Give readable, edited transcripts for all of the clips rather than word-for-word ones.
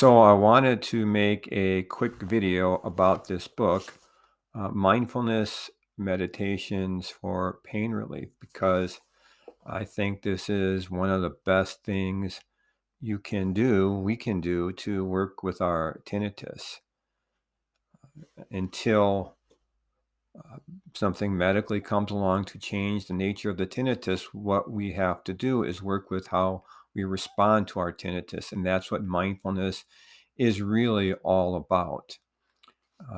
So I wanted to make a quick video about this book, Mindfulness Meditations for Pain Relief, because I think this is one of the best things we can do to work with our tinnitus until something medically comes along to change the nature of the tinnitus. What we have to do is work with how we respond to our tinnitus, and that's what mindfulness is really all about.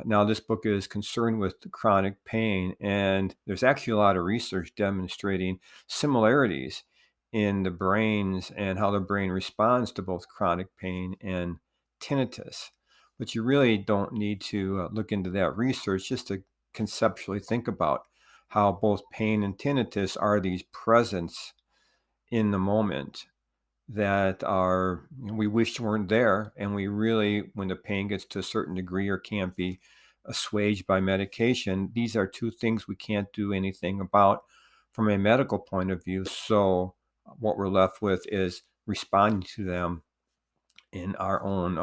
Now, this book is concerned with chronic pain, and there's actually a lot of research demonstrating similarities in the brains and how the brain responds to both chronic pain and tinnitus. But you really don't need to look into that research just to conceptually think about how both pain and tinnitus are these presents in the moment that are we wish weren't there, and we really, when the pain gets to a certain degree or can't be assuaged by medication, these are two things we can't do anything about from a medical point of view. So what we're left with is responding to them in our own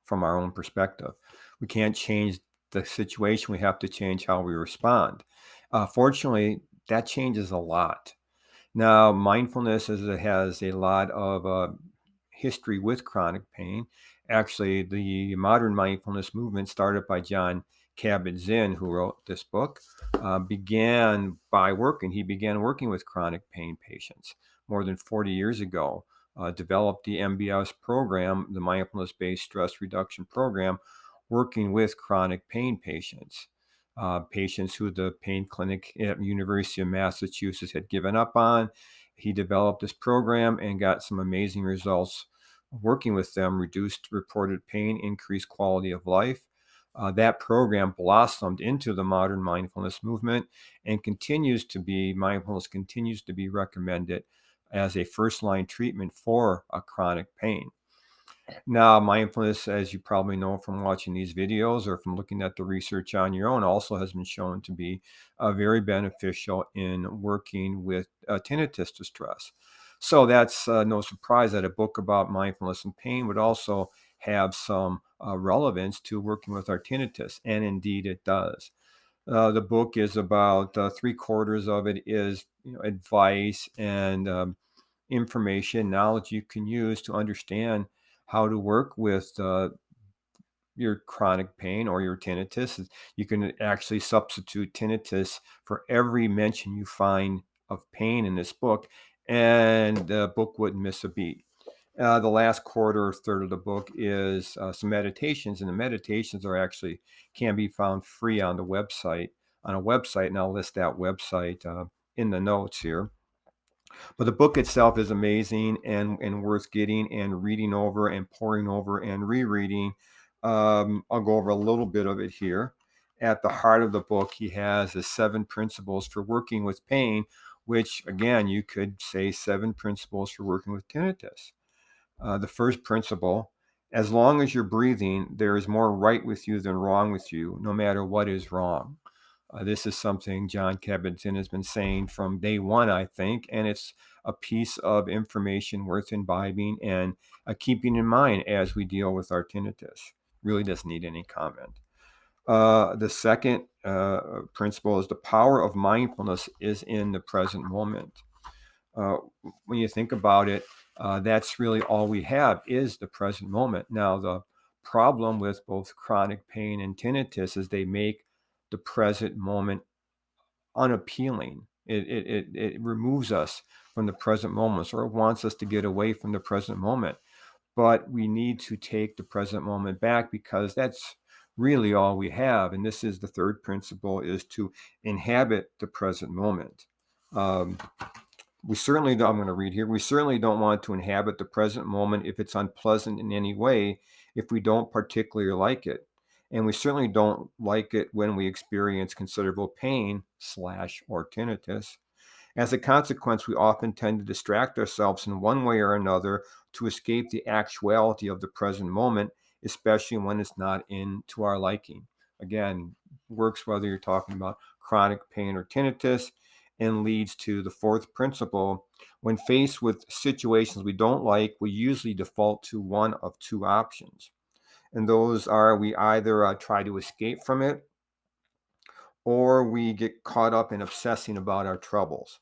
from our own perspective. We can't change the situation, we have to change how we respond. Fortunately, that changes a lot. Now, mindfulness it has a lot of history with chronic pain. Actually, the modern mindfulness movement, started by John Kabat-Zinn, who wrote this book, he began working with chronic pain patients more than 40 years ago, developed the MBS program, the mindfulness-based stress reduction program, working with chronic pain patients. Patients who the pain clinic at University of Massachusetts had given up on. He developed this program and got some amazing results working with them, reduced reported pain, increased quality of life. That program blossomed into the modern mindfulness movement and mindfulness continues to be recommended as a first line treatment for a chronic pain. Now, mindfulness, as you probably know from watching these videos or from looking at the research on your own, also has been shown to be very beneficial in working with tinnitus distress. So that's no surprise that a book about mindfulness and pain would also have some relevance to working with our tinnitus, and indeed it does. The book is about three-quarters of it is advice and information, knowledge you can use to understand how to work with your chronic pain or your tinnitus. You can actually substitute tinnitus for every mention you find of pain in this book, and the book wouldn't miss a beat. The last quarter or third of the book is some meditations, and the meditations can be found free on a website, and I'll list that website in the notes here. But the book itself is amazing and worth getting and reading over and poring over and rereading. I'll go over a little bit of it here. At the heart of the book, he has the 7 principles for working with pain, which again, you could say 7 principles for working with tinnitus. The first principle: as long as you're breathing, there is more right with you than wrong with you, no matter what is wrong. This is something John Kabat-Zinn has been saying from day one, I think, and it's a piece of information worth imbibing and keeping in mind as we deal with our tinnitus. Really doesn't need any comment. The second principle is the power of mindfulness is in the present moment. Uh, when you think about it, that's really all we have is the present moment. Now, the problem with both chronic pain and tinnitus is they make the present moment unappealing. It removes us from the present moment, or it wants us to get away from the present moment. But we need to take the present moment back because that's really all we have. And this is the third principle: is to inhabit the present moment. Um, I'm going to read here. We certainly don't want to inhabit the present moment if it's unpleasant in any way, if we don't particularly like it. And we certainly don't like it when we experience considerable pain slash or tinnitus. As a consequence, we often tend to distract ourselves in one way or another to escape the actuality of the present moment, especially when it's not to our liking. Again, works whether you're talking about chronic pain or tinnitus. and leads to the fourth principle. When faced with situations we don't like, we usually default to one of two options. And those are we either try to escape from it or we get caught up in obsessing about our troubles.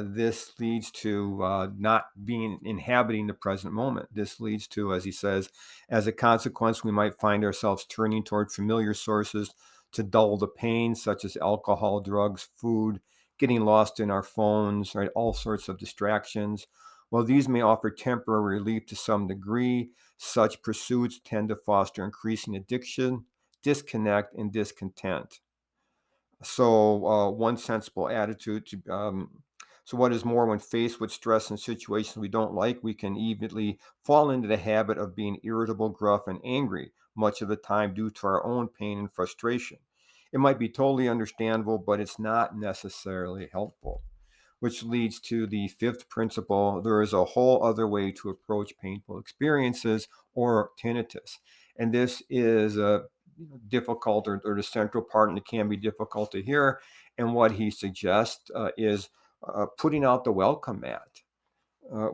This leads to not being inhabiting the present moment. This leads to, as he says, as a consequence, we might find ourselves turning toward familiar sources to dull the pain, such as alcohol, drugs, food, getting lost in our phones, right? All sorts of distractions. While these may offer temporary relief to some degree, such pursuits tend to foster increasing addiction, disconnect, and discontent. One sensible attitude to so what is more, when faced with stress and situations we don't like, we can evenly fall into the habit of being irritable, gruff, and angry, much of the time due to our own pain and frustration. It might be totally understandable, but it's not necessarily helpful, which leads to the fifth principle. There is a whole other way to approach painful experiences or tinnitus. And this is difficult, or the central part, and it can be difficult to hear. And what he suggests is putting out the welcome mat.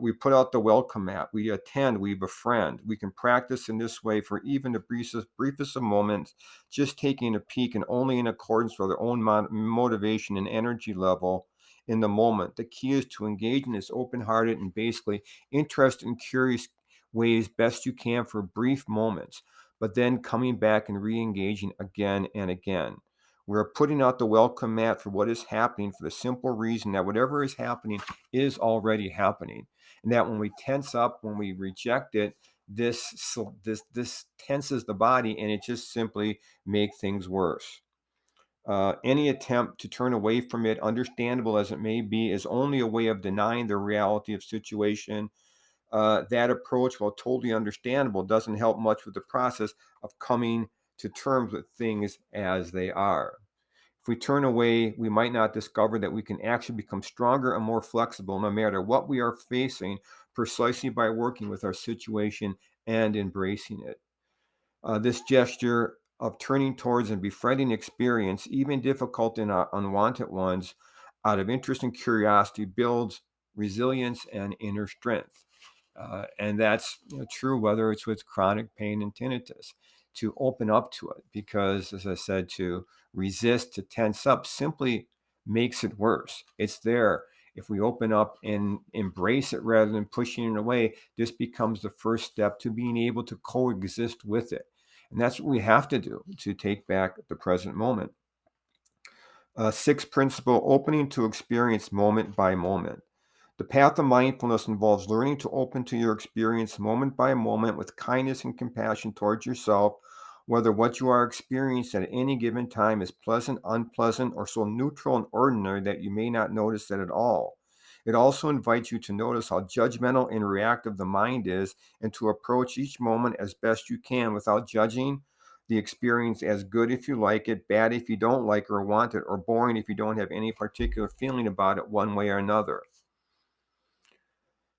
We put out the welcome mat. We attend, we befriend. We can practice in this way for even the briefest of moments, just taking a peek and only in accordance with our own motivation and energy level in the moment. The key is to engage in this open hearted and basically interested and curious ways best you can for brief moments, but then coming back and re engaging again and again. We're putting out the welcome mat for what is happening for the simple reason that whatever is happening is already happening. And that when we tense up, when we reject it, this tenses the body and it just simply makes things worse. Any attempt to turn away from it, understandable as it may be, is only a way of denying the reality of situation. That approach, while totally understandable, doesn't help much with the process of coming to terms with things as they are. If we turn away, we might not discover that we can actually become stronger and more flexible no matter what we are facing, precisely by working with our situation and embracing it. This gesture of turning towards and befriending experience, even difficult and unwanted ones, out of interest and curiosity, builds resilience and inner strength. And that's true whether it's with chronic pain and tinnitus, to open up to it, because, as I said, to resist, to tense up simply makes it worse. It's there. If we open up and embrace it rather than pushing it away, this becomes the first step to being able to coexist with it. And that's what we have to do to take back the present moment. Sixth principle, opening to experience moment by moment. The path of mindfulness involves learning to open to your experience moment by moment with kindness and compassion towards yourself, whether what you are experiencing at any given time is pleasant, unpleasant, or so neutral and ordinary that you may not notice it at all. It also invites you to notice how judgmental and reactive the mind is and to approach each moment as best you can without judging the experience as good if you like it, bad if you don't like or want it, or boring if you don't have any particular feeling about it one way or another.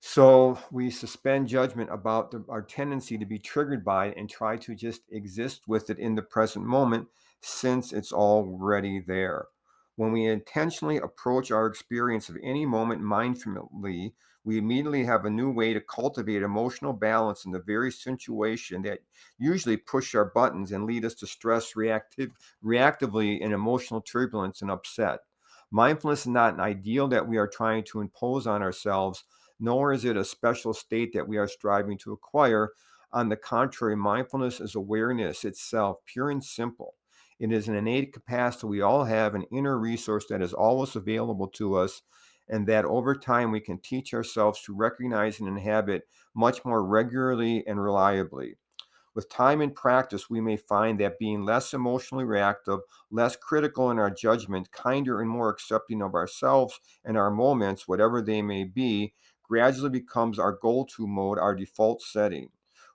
So we suspend judgment about our tendency to be triggered by it and try to just exist with it in the present moment since it's already there. When we intentionally approach our experience of any moment mindfully, we immediately have a new way to cultivate emotional balance in the very situation that usually push our buttons and lead us to stress reactively in emotional turbulence and upset. Mindfulness is not an ideal that we are trying to impose on ourselves, nor is it a special state that we are striving to acquire. On the contrary, mindfulness is awareness itself, pure and simple. It is an innate capacity we all have, an inner resource that is always available to us, and that over time we can teach ourselves to recognize and inhabit much more regularly and reliably. With time and practice, we may find that being less emotionally reactive, less critical in our judgment, kinder and more accepting of ourselves and our moments, whatever they may be, gradually becomes our go to mode, our default setting.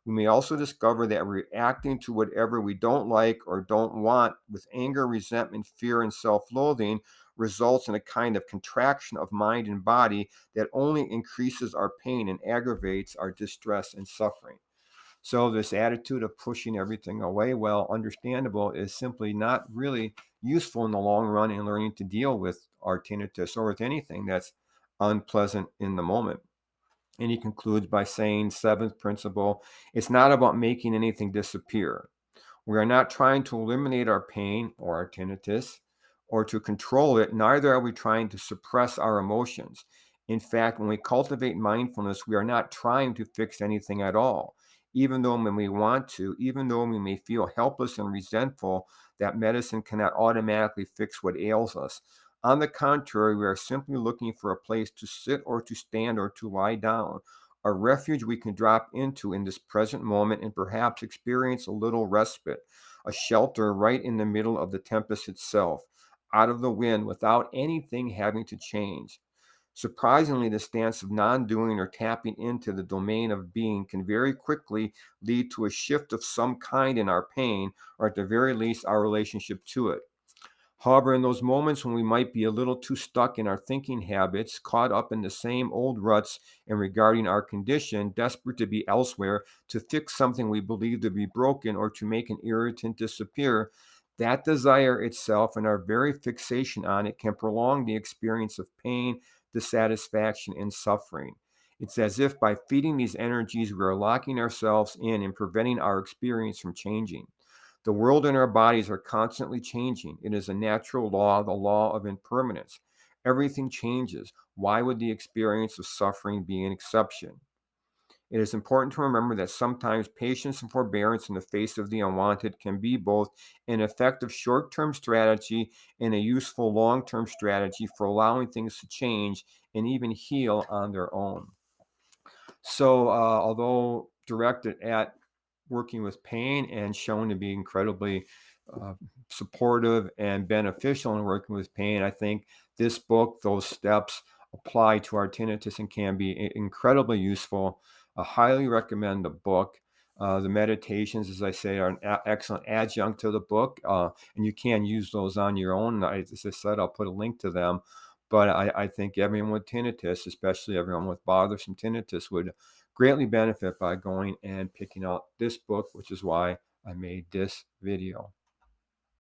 We may also discover that reacting to whatever we don't like or don't want with anger, resentment, fear, and self loathing results in a kind of contraction of mind and body that only increases our pain and aggravates our distress and suffering. So this attitude of pushing everything away, well, understandable, is simply not really useful in the long run in learning to deal with our tinnitus or with anything that's unpleasant in the moment. And he concludes by saying, seventh principle, it's not about making anything disappear. We are not trying to eliminate our pain or our tinnitus or to control it. Neither are we trying to suppress our emotions. In fact, when we cultivate mindfulness, we are not trying to fix anything at all. Even though when we want to, even though we may feel helpless and resentful, that medicine cannot automatically fix what ails us. On the contrary, we are simply looking for a place to sit or to stand or to lie down, a refuge we can drop into in this present moment and perhaps experience a little respite, a shelter right in the middle of the tempest itself, out of the wind without anything having to change. Surprisingly, the stance of non doing or tapping into the domain of being can very quickly lead to a shift of some kind in our pain, or at the very least, our relationship to it. However, in those moments when we might be a little too stuck in our thinking habits, caught up in the same old ruts and regarding our condition, desperate to be elsewhere, to fix something we believe to be broken or to make an irritant disappear, that desire itself and our very fixation on it can prolong the experience of pain, dissatisfaction, and suffering. It's as if by feeding these energies, we are locking ourselves in and preventing our experience from changing. The world and our bodies are constantly changing. It is a natural law, the law of impermanence. Everything changes. Why would the experience of suffering be an exception? It is important to remember that sometimes patience and forbearance in the face of the unwanted can be both an effective short term strategy and a useful long term strategy for allowing things to change and even heal on their own. So, although directed at working with pain and shown to be incredibly uh, supportive and beneficial in working with pain, I think this book, those steps apply to our tinnitus and can be incredibly useful. I highly recommend the book. The meditations, as I say, are an excellent adjunct to the book, and you can use those on your own. As I said, I'll put a link to them. But I think everyone with tinnitus, especially everyone with bothersome tinnitus, would greatly benefit by going and picking out this book, which is why I made this video.